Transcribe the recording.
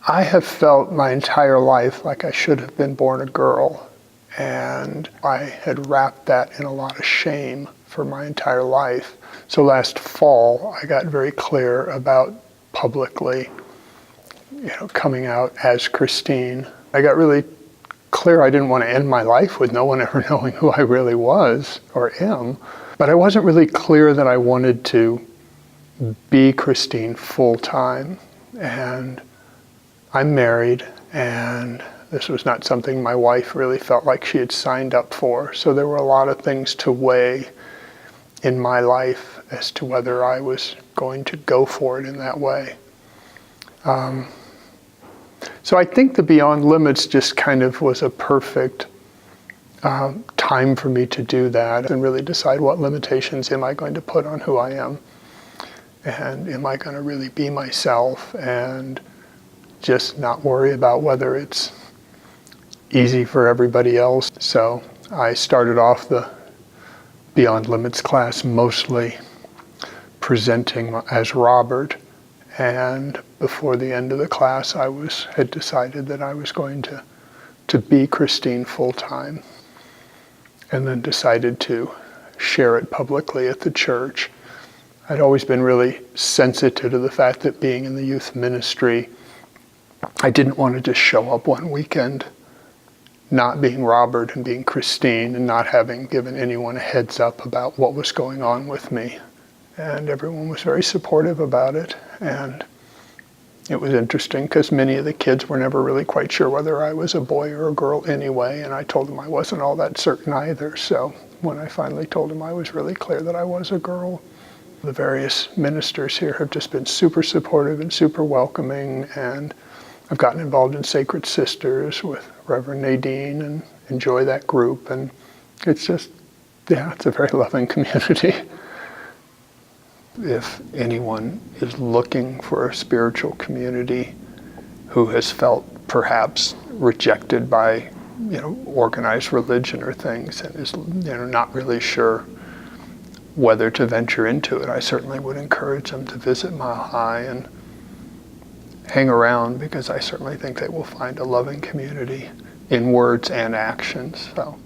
I have felt my entire life like I should have been born a girl, and I had wrapped that in a lot of shame for my entire life. So last fall, I got very clear about publicly, coming out as Christine. I got really clear I didn't want to end my life with no one ever knowing who I really was or am, but I wasn't really clear that I wanted to be Christine full time. And I'm married, and this was not something my wife really felt like she had signed up for. So there were a lot of things to weigh in my life as to whether I was going to go for it in that way. So I think the Beyond Limits just kind of was a perfect time for me to do that and really decide what limitations am I going to put on who I am. And am I going to really be myself and just not worry about whether it's easy for everybody else. So I started off the Beyond Limits class mostly presenting as Robert, and before the end of the class I had decided that I was going to be Christine full-time, and then decided to share it publicly at the church. I'd always been really sensitive to the fact that being in the youth ministry, I didn't want to just show up one weekend not being Robert and being Christine and not having given anyone a heads up about what was going on with me. And everyone was very supportive about it. And it was interesting because many of the kids were never really quite sure whether I was a boy or a girl anyway, and I told them I wasn't all that certain either. So when I finally told them, I was really clear that I was a girl. The various ministers here have just been super supportive and super welcoming, and I've gotten involved in Sacred Sisters with Reverend Nadine and enjoy that group, and it's just, it's a very loving community. If anyone is looking for a spiritual community who has felt perhaps rejected by, organized religion or things and is, not really sure whether to venture into it, I certainly would encourage them to visit Mile High and hang around, because I certainly think they will find a loving community in words and actions. So